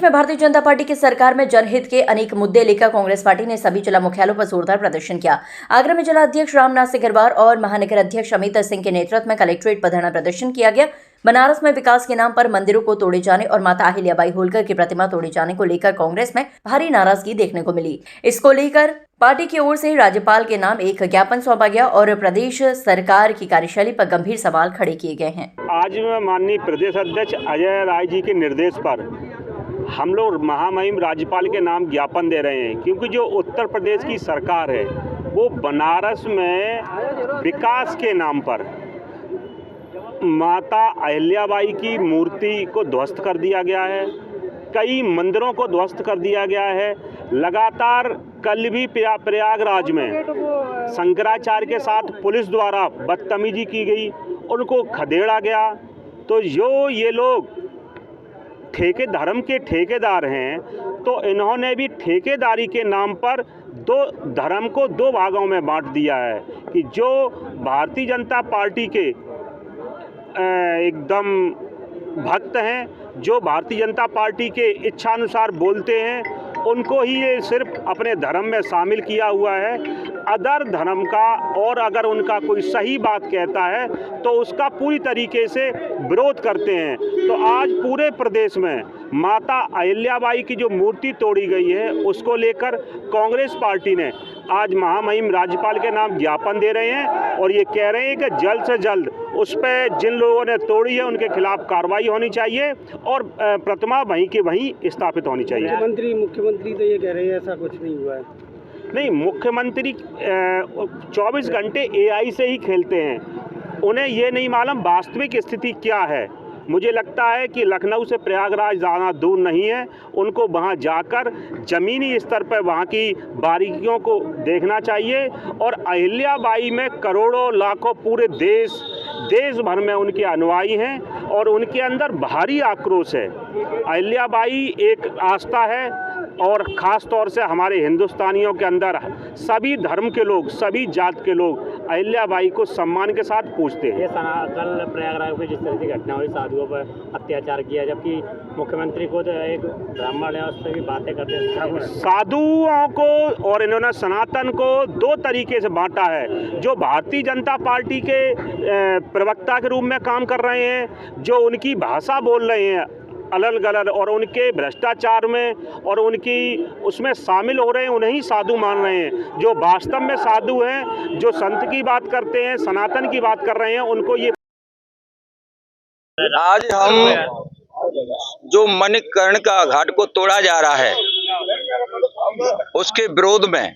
में भारतीय जनता पार्टी की सरकार में जनहित के अनेक मुद्दे लेकर कांग्रेस पार्टी ने सभी जिला मुख्यालयों पर जोरदार प्रदर्शन किया। आगरा में जिला अध्यक्ष रामनाथ सिंह गरवार और महानगर अध्यक्ष अमित सिंह के नेतृत्व में कलेक्ट्रेट पर धरना प्रदर्शन किया गया। बनारस में विकास के नाम पर मंदिरों को तोड़े जाने और माता अहिल्याबाई होलकर की प्रतिमा तोड़े जाने को लेकर कांग्रेस में भारी नाराजगी देखने को मिली। इसको लेकर पार्टी की ओर से राज्यपाल के नाम एक ज्ञापन सौंपा गया और प्रदेश सरकार की कार्यशैली पर गंभीर सवाल खड़े किए गए हैं। आज माननीय प्रदेश अध्यक्ष अजय राय जी के निर्देश पर हम लोग महामहिम राज्यपाल के नाम ज्ञापन दे रहे हैं, क्योंकि जो उत्तर प्रदेश की सरकार है वो बनारस में विकास के नाम पर माता अहिल्याबाई की मूर्ति को ध्वस्त कर दिया गया है, कई मंदिरों को ध्वस्त कर दिया गया है। लगातार कल भी प्रयागराज में शंकराचार्य के साथ पुलिस द्वारा बदतमीजी की गई, उनको खदेड़ा गया। तो जो ये लोग धर्म के ठेकेदार हैं, तो इन्होंने भी ठेकेदारी के नाम पर धर्म को दो भागों में बांट दिया है कि जो भारतीय जनता पार्टी के एकदम भक्त हैं, जो भारतीय जनता पार्टी के इच्छानुसार बोलते हैं, उनको ही ये सिर्फ अपने धर्म में शामिल किया हुआ है। अदर धर्म का और अगर उनका कोई सही बात कहता है तो उसका पूरी तरीके से विरोध करते हैं। तो आज पूरे प्रदेश में माता अहिल्याबाई की जो मूर्ति तोड़ी गई है उसको लेकर कांग्रेस पार्टी ने आज महामहिम राज्यपाल के नाम ज्ञापन दे रहे हैं और ये कह रहे हैं कि जल्द से जल्द उस पर जिन लोगों ने तोड़ी है उनके खिलाफ कार्रवाई होनी चाहिए और प्रतिमा वहीं के वहीं स्थापित होनी चाहिए। मुख्यमंत्री तो ये कह रहे हैं ऐसा कुछ नहीं हुआ है। नहीं, मुख्यमंत्री 24 घंटे एआई से ही खेलते हैं, उन्हें ये नहीं मालूम वास्तविक स्थिति क्या है। मुझे लगता है कि लखनऊ से प्रयागराज जाना दूर नहीं है, उनको वहां जाकर ज़मीनी स्तर पर वहां की बारीकियों को देखना चाहिए। और अहिल्याबाई में करोड़ों लाखों पूरे देश भर में उनके अनुयायी हैं और उनके अंदर भारी आक्रोश है। अहिल्याबाई एक आस्था है और ख़ास तौर से हमारे हिंदुस्तानियों के अंदर सभी धर्म के लोग, सभी जात के लोग अहिल्याबाई को सम्मान के साथ पूजते हैं। कल प्रयागराज में जिस तरह की घटना हुई, साधुओं पर अत्याचार किया, जबकि मुख्यमंत्री को तो एक ब्राह्मण है उससे भी बातें करते हैं। साधुओं को और इन्होंने सनातन को दो तरीके से बांटा है। जो भारतीय जनता पार्टी के प्रवक्ता के रूप में काम कर रहे हैं, जो उनकी भाषा बोल रहे हैं अलग गलत और उनके भ्रष्टाचार में और उनकी उसमें शामिल हो रहे हैं, उन्हें साधु मान रहे हैं। जो वास्तव में साधु हैं, जो संत की बात करते हैं, सनातन की बात कर रहे हैं, उनको ये आज हम जो मणिकर्ण का घाट को तोड़ा जा रहा है उसके विरोध में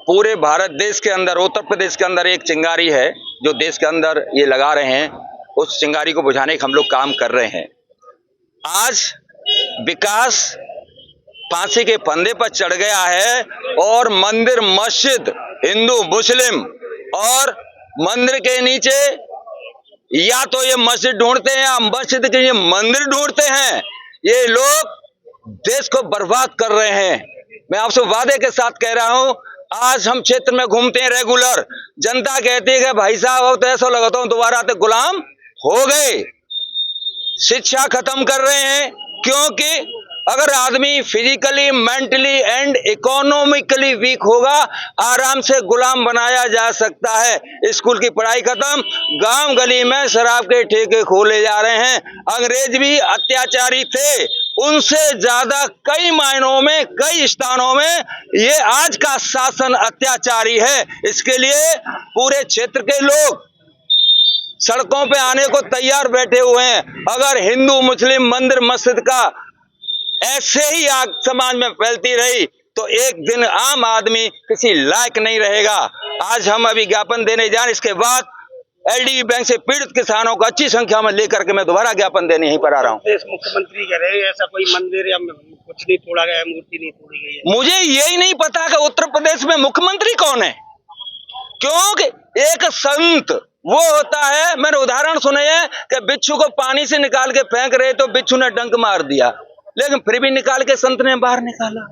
पूरे भारत देश के अंदर, उत्तर प्रदेश के अंदर एक चिंगारी है जो देश के अंदर ये लगा रहे हैं, उस चिंगारी को बुझाने का हम लोग काम कर रहे हैं। आज विकास फांसी के फंदे पर चढ़ गया है और मंदिर मस्जिद हिंदू मुस्लिम और मंदिर के नीचे या तो ये मस्जिद ढूंढते हैं या मस्जिद के ये मंदिर ढूंढते हैं। ये लोग देश को बर्बाद कर रहे हैं। मैं आपसे वादे के साथ कह रहा हूं, आज हम क्षेत्र में घूमते हैं रेगुलर, जनता कहती है कि भाई साहब तो ऐसा लगाता हूं दोबारा तो गुलाम हो गए। शिक्षा खत्म कर रहे हैं, क्योंकि अगर आदमी physically, mentally and economically weak होगा, आराम से गुलाम बनाया जा सकता है। स्कूल की पढ़ाई खत्म, गांव गली में शराब के ठेके खोले जा रहे हैं। अंग्रेज भी अत्याचारी थे, उनसे ज्यादा कई मायनों में, कई स्थानों में ये आज का शासन अत्याचारी है। इसके लिए पूरे क्षेत्र के लोग सड़कों पे आने को तैयार बैठे हुए हैं। अगर हिंदू मुस्लिम मंदिर मस्जिद का ऐसे ही आग समाज में फैलती रही तो एक दिन आम आदमी किसी लायक नहीं रहेगा। आज हम अभी ज्ञापन देने जा रहे हैं, इसके बाद एलडीबी बैंक से पीड़ित किसानों को अच्छी संख्या में लेकर के मैं दोबारा ज्ञापन देने यहीं पर आ रहा हूँ। मुख्यमंत्री कह रहे हैं ऐसा कोई मंदिर या कुछ नहीं तोड़ा गया, मूर्ति नहीं तोड़ी गई है। मुझे यही नहीं पता कि उत्तर प्रदेश में मुख्यमंत्री कौन है, क्योंकि एक संत वो होता है, मैंने उदाहरण सुने हैं कि बिच्छू को पानी से निकाल के फेंक रहे तो बिच्छू ने डंक मार दिया, लेकिन फिर भी निकाल के संत ने बाहर निकाला।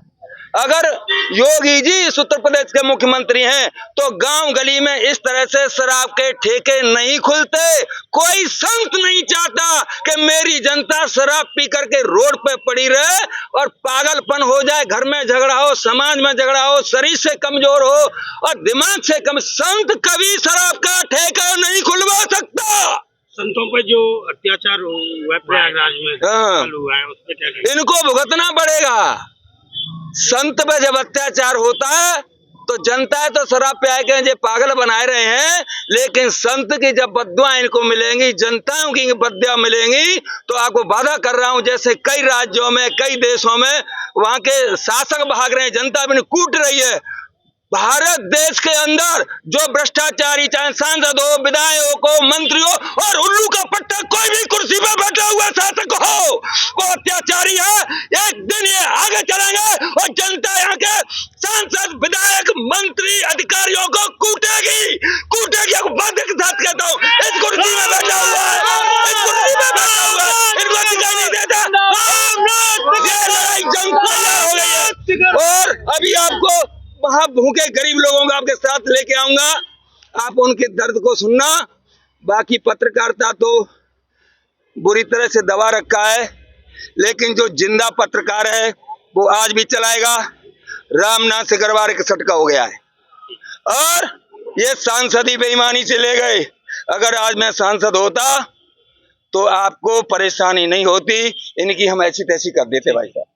अगर योगी जी इस उत्तर प्रदेश के मुख्यमंत्री हैं तो गांव गली में इस तरह से शराब के ठेके नहीं खुलते। कोई संत नहीं चाहता कि मेरी जनता शराब पी करके रोड पे पड़ी रहे और पागलपन हो जाए, घर में झगड़ा हो, समाज में झगड़ा हो, शरीर से कमजोर हो और दिमाग से कम। संत कभी शराब का ठेका नहीं खुलवा सकता। संतों पर जो अत्याचार हुआ प्रयागराज में कल हुआ है, उस पर क्या कहेंगे? इनको भुगतना पड़ेगा। संत पे जब अत्याचार होता है तो जनता तो शराब पिया के ये पागल बनाए रहे हैं, लेकिन संत की जब बद्दुआ इनको मिलेंगी, जनताओं की बद्दुआ मिलेंगी, तो आपको वादा कर रहा हूं जैसे कई राज्यों में, कई देशों में वहां के शासक भाग रहे हैं, जनता भी कूट रही है। भारत देश के अंदर जो भ्रष्टाचारी, चाहे सांसद हो, विधायक हो, मंत्री हो और उल्लू का पट्टा कोई भी कुर्सी पर बैठा हुआ शासक हो, वो अत्याचारी है। एक दिन ये आगे चलेंगे और जनता यहाँ के सांसद, विधायक, मंत्री, अधिकारियों को कूटेगी। आपको बात के साथ कहता हूँ, इस कुर्सी में बैठा हुआ है, इस कुर्सी में बैठा हुआ है, इनको दिखाई नहीं देता। ये लड़ाई जनता हो गई है। और अभी आपको वहां भूखे गरीब लोगों को आपके साथ लेके आऊंगा, आप उनके दर्द को सुनना। बाकी पत्रकारिता तो बुरी तरह से दबा रखा है, लेकिन जो जिंदा पत्रकार है वो आज भी चलाएगा। रामनाथ सिकरवार एक सटका हो गया है और ये सांसद ही बेईमानी से ले गए। अगर आज मैं सांसद होता तो आपको परेशानी नहीं होती, इनकी हम ऐसी तैसी कर देते भाई साहब।